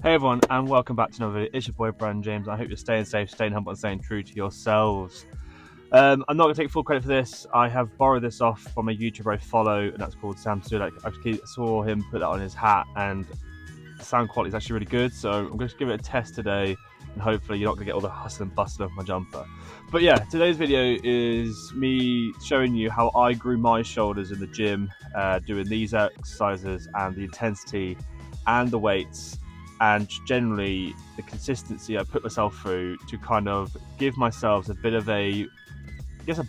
Hey everyone, and welcome back to another video. It's your boy Brandon James. I hope you're staying safe, staying humble, and staying true to yourselves. I'm not going to take full credit for this. I have borrowed this off from a YouTuber I follow, and that's called Sam Sulek. I saw him put that on his hat, and the sound quality is actually really good. So I'm going to give it a test today, and hopefully you're not going to get all the hustle and bustle of my jumper. But yeah, today's video is me showing you how I grew my shoulders in the gym, doing these exercises and the intensity and the weights, and generally the consistency I put myself through to kind of give myself a bit of a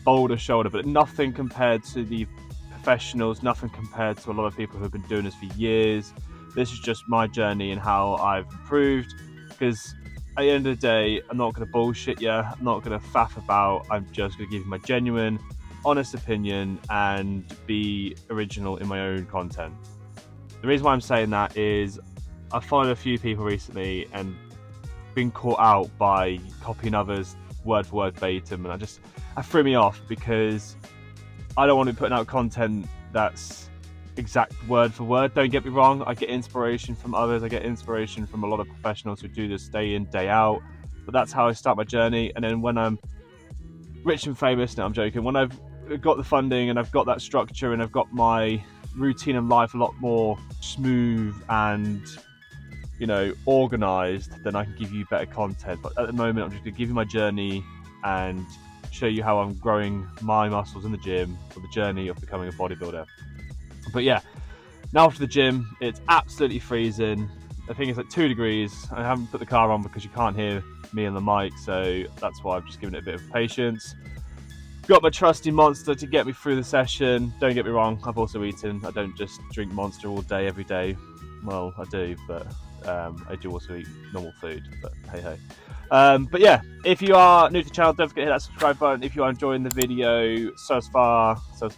bolder shoulder, but nothing compared to the professionals, nothing compared to a lot of people who have been doing this for years. This is just my journey and how I've improved, because at the end of the day, I'm not going to bullshit you, I'm not going to faff about, I'm just going to give you my genuine, honest opinion and be original in my own content. The reason why I'm saying that is I've followed a few people recently and been caught out by copying others word for word verbatim, and I threw me off, because I don't want to be putting out content that's exact word for word. Don't get me wrong, I get inspiration from others, I get inspiration from a lot of professionals who do this day in, day out, but that's how I start my journey. And then when I'm rich and famous, no, I'm joking, when I've got the funding and I've got that structure and I've got my routine in life a lot more smooth and organized, then I can give you better content. But at the moment, I'm just going to give you my journey and show you how I'm growing my muscles in the gym for the journey of becoming a bodybuilder. But yeah, now after the gym, it's absolutely freezing. I think it's like 2 degrees. I haven't put the car on because you can't hear me on the mic, so that's why I've just given it a bit of patience. Got my trusty Monster to get me through the session. Don't get me wrong, I've also eaten. I don't just drink Monster all day, every day. Well, I do, but I do also eat normal food, but hey ho. But yeah, if you are new to the channel, don't forget to hit that subscribe button. If you are enjoying the video so far, please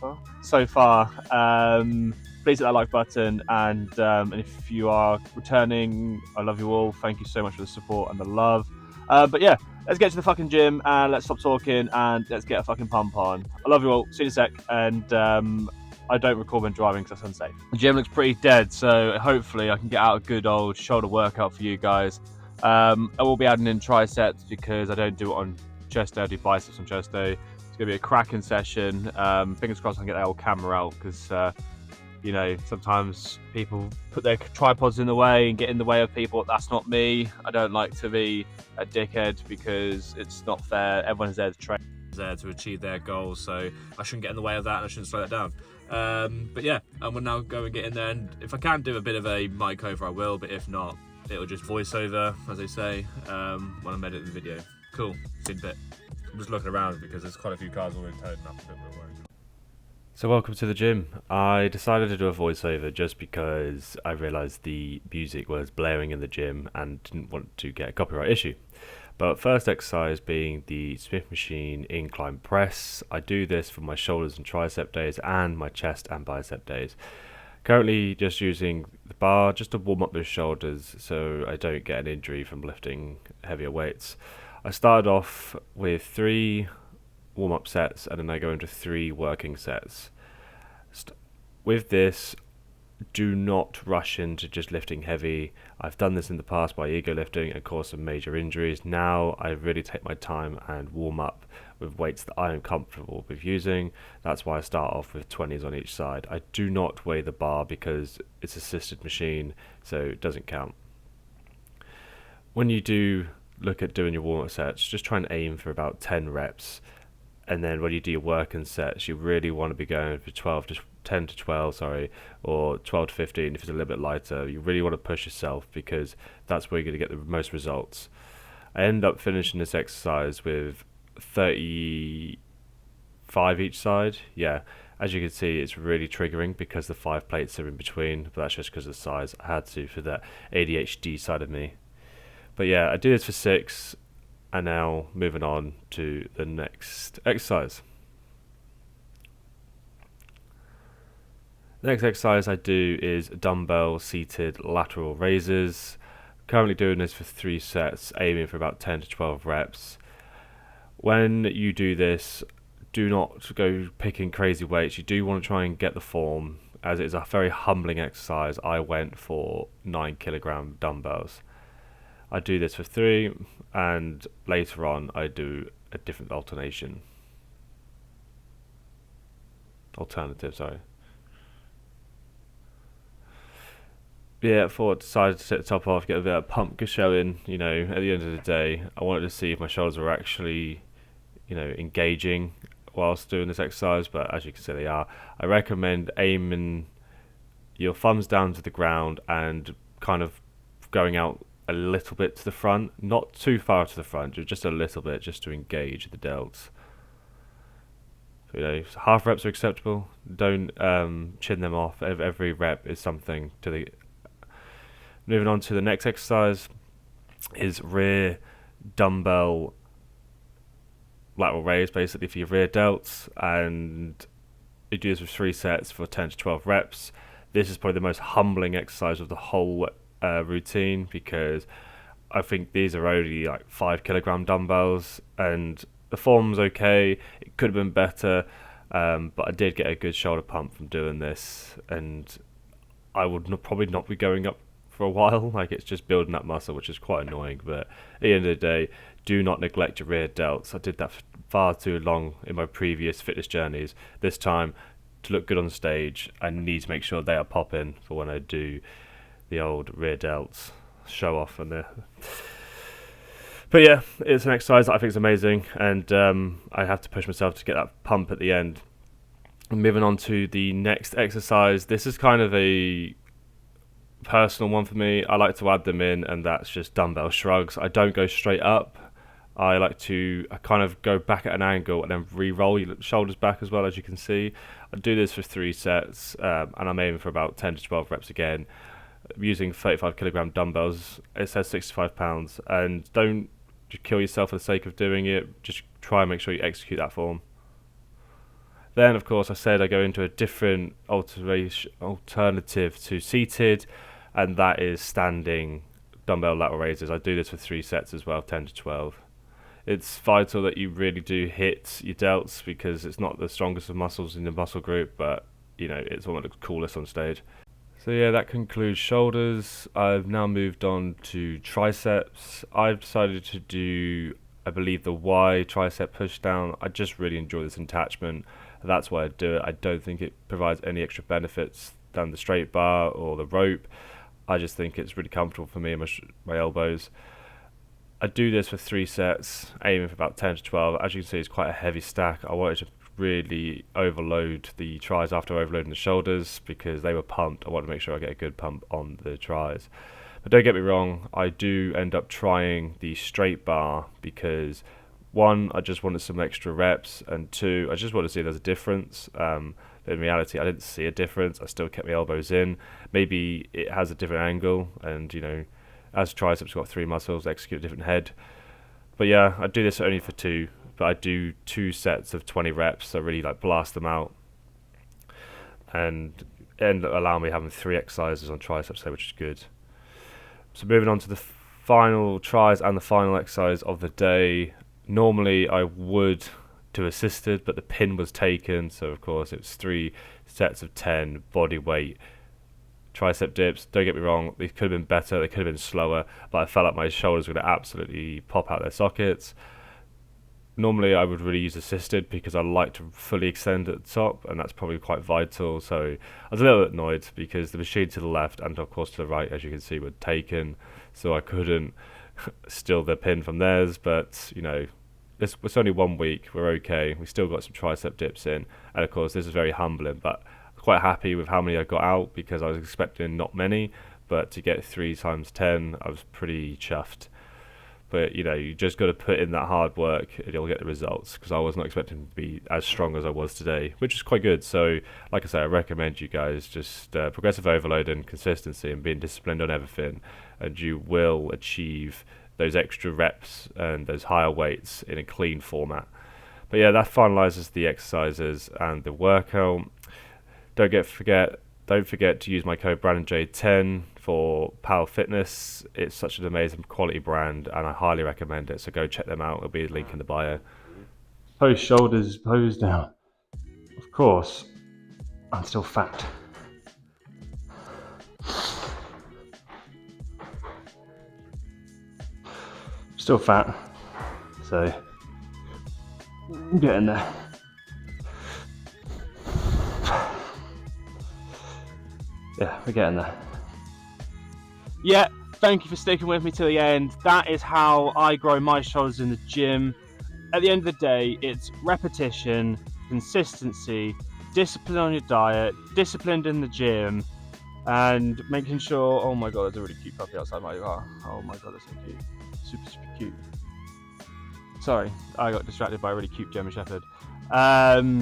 hit that like button, and if you are returning, I love you all. Thank you so much for the support and the love. But yeah, let's get to the fucking gym and let's stop talking and let's get a fucking pump on. I love you all. See you in a sec. And I don't record when driving because that's unsafe. The gym looks pretty dead, so hopefully I can get out a good old shoulder workout for you guys. I will be adding in triceps because I don't do it on chest day, I do biceps on chest day. It's going to be a cracking session. Fingers crossed I can get that old camera out, because sometimes people put their tripods in the way and get in the way of people. That's not me. I don't like to be a dickhead because it's not fair. Everyone's there to train, there to achieve their goals, so I shouldn't get in the way of that and I shouldn't slow that down. But yeah, I'm gonna now go and get in there, and if I can do a bit of a mic over, I will, but if not, it'll just voice over, as they say, when I'm editing the video. Cool, see you in a bit. I'm just looking around because there's quite a few cars already turning up, a bit more worried. So welcome to the gym. I decided to do a voiceover just because I realised the music was blaring in the gym and didn't want to get a copyright issue. But first exercise being the Smith machine incline press. I do this for my shoulders and tricep days and my chest and bicep days. Currently just using the bar just to warm up those shoulders so I don't get an injury from lifting heavier weights. I started off with 3 warm-up sets and then I go into 3 working sets. With this, do not rush into just lifting heavy. I've done this in the past by ego lifting and caused some major injuries. Now I really take my time and warm up with weights that I am comfortable with using. That's why I start off with 20s on each side. I do not weigh the bar because it's an assisted machine, so it doesn't count. When you do look at doing your warm-up sets, just try and aim for about 10 reps. And then when you do your working sets, you really want to be going for 10 to 12, or 12 to 15 if it's a little bit lighter. You really want to push yourself because that's where you're going to get the most results. I end up finishing this exercise with 35 each side. Yeah, as you can see, it's really triggering because the 5 plates are in between, but that's just because of the size. I had to for that ADHD side of me. But yeah, I do this for 6, and now moving on to the next exercise. The next exercise I do is dumbbell seated lateral raises. Currently doing this for 3 sets, aiming for about 10 to 12 reps. When you do this, do not go picking crazy weights. You do want to try and get the form, as it is a very humbling exercise. I went for 9 kilogram dumbbells. I do this for 3, and later on I do a different alternative, sorry. Yeah, I decided to take the top off, get a bit of pump showing. You know, at the end of the day, I wanted to see if my shoulders were actually, engaging whilst doing this exercise. But as you can see, they are. I recommend aiming your thumbs down to the ground and kind of going out a little bit to the front, not too far to the front, just a little bit, just to engage the delts. So, half reps are acceptable. Don't chin them off. Every rep is something to the. Moving on to the next exercise is rear dumbbell lateral raise, basically for your rear delts, and you do this with 3 sets for 10 to 12 reps. This is probably the most humbling exercise of the whole routine, because I think these are only like 5 kilogram dumbbells, and the form's okay. It could have been better, but I did get a good shoulder pump from doing this, and I would probably not be going up for a while. Like, it's just building that muscle, which is quite annoying. But at the end of the day, do not neglect your rear delts. I did that for far too long in my previous fitness journeys. This time, to look good on stage, I need to make sure they are popping for when I do the old rear delts show off and there. But yeah, it's an exercise that I think is amazing, and I have to push myself to get that pump at the end. Moving on to the next exercise. This is kind of a personal one for me. I like to add them in, and that's just dumbbell shrugs. I don't go straight up. I like to kind of go back at an angle and then re-roll your shoulders back as well, as you can see. I do this for 3 sets, and I'm aiming for about 10 to 12 reps again. I'm using 35 kilogram dumbbells. It says 65 pounds, and don't just kill yourself for the sake of doing it. Just try and make sure you execute that form. Then, of course, I said I go into a different alternative to seated, and that is standing dumbbell lateral raises. I do this for 3 sets as well, 10 to 12. It's vital that you really do hit your delts, because it's not the strongest of muscles in the muscle group, but it's one that looks coolest on stage. So yeah, that concludes shoulders. I've now moved on to triceps. I've decided to do, I believe, the Y tricep push down. I just really enjoy this attachment. That's why I do it. I don't think it provides any extra benefits than the straight bar or the rope. I just think it's really comfortable for me and my elbows. I do this for 3 sets, aiming for about 10 to 12. As you can see, it's quite a heavy stack. I wanted to really overload the tries after overloading the shoulders, because they were pumped. I want to make sure I get a good pump on the tries. But don't get me wrong, I do end up trying the straight bar because, 1, I just wanted some extra reps, and 2, I just want to see if there's a difference. In reality, I didn't see a difference. I still kept my elbows in. Maybe it has a different angle, and as triceps got 3 muscles, execute a different head. But yeah, I do this only for 2, but I do 2 sets of 20 reps, so really blast them out, and allow me having 3 exercises on triceps there, which is good. So moving on to the final tries and the final exercise of the day. Normally I would do assisted, but the pin was taken, so of course it was 3 sets of 10 body weight tricep dips. Don't get me wrong, they could have been better, they could have been slower, but I felt like my shoulders were going to absolutely pop out their sockets. Normally I would really use assisted because I like to fully extend at the top, and that's probably quite vital. So I was a little bit annoyed because the machine to the left and of course to the right, as you can see, were taken, so I couldn't steal the pin from theirs. But it's only 1 week, we're okay. We still got some tricep dips in, and of course this is very humbling, but quite happy with how many I got out, because I was expecting not many, but to get 3 times 10, I was pretty chuffed. But you just got to put in that hard work and you'll get the results, because I was not expecting to be as strong as I was today, which is quite good. So like I say, I recommend you guys just progressive overload and consistency and being disciplined on everything, and you will achieve those extra reps and those higher weights in a clean format. But yeah, that finalizes the exercises and the workout. Don't forget to use my code BrandonJ10 for Power Fitness. It's such an amazing quality brand, and I highly recommend it. So go check them out. There'll be a link in the bio. Pose shoulders, pose down. Of course, I'm still fat. Still fat, so I'm getting there. Yeah, we're getting there. Yeah, thank you for sticking with me to the end. That is how I grow my shoulders in the gym. At the end of the day, it's repetition, consistency, discipline on your diet, disciplined in the gym, and making sure. Oh my god, there's a really cute puppy outside my car. Oh my god, that's so cute. Super, super cute. Sorry, I got distracted by a really cute German Shepherd. But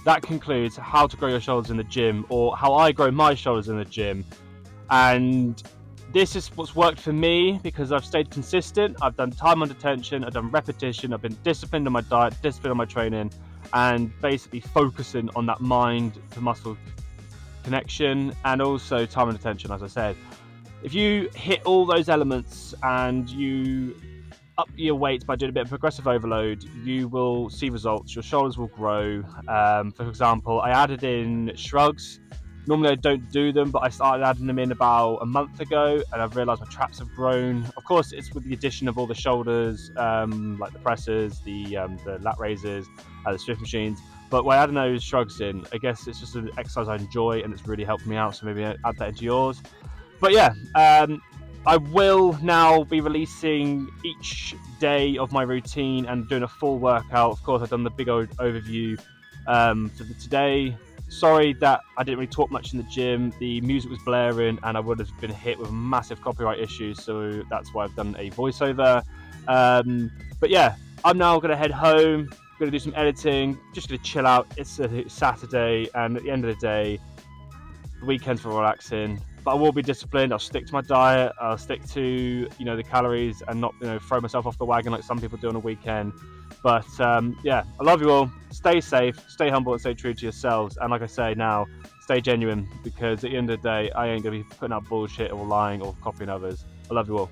that concludes how to grow your shoulders in the gym, or how I grow my shoulders in the gym. And this is what's worked for me because I've stayed consistent. I've done time under tension, I've done repetition, I've been disciplined on my diet, disciplined on my training, and basically focusing on that mind to muscle connection, and also time and attention, as I said. If you hit all those elements and you up your weight by doing a bit of progressive overload, you will see results. Your shoulders will grow. For example, I added in shrugs. Normally I don't do them, but I started adding them in about a month ago, and I've realised my traps have grown. Of course, it's with the addition of all the shoulders, like the presses, the lat raises, the Swift machines. But when adding those shrugs in, I guess it's just an exercise I enjoy, and it's really helped me out. So maybe add that into yours. But yeah, I will now be releasing each day of my routine and doing a full workout. Of course, I've done the big old overview for today. Sorry that I didn't really talk much in the gym. The music was blaring and I would have been hit with massive copyright issues, so that's why I've done a voiceover. But yeah, I'm now going to head home, going to do some editing, just going to chill out. It's a Saturday, and at the end of the day, the weekend's for relaxing. But I will be disciplined. I'll stick to my diet. I'll stick to the calories and not throw myself off the wagon like some people do on a weekend. But yeah, I love you all. Stay safe, stay humble, and stay true to yourselves. And like I say now, stay genuine, because at the end of the day, I ain't gonna be putting out bullshit or lying or copying others. I love you all.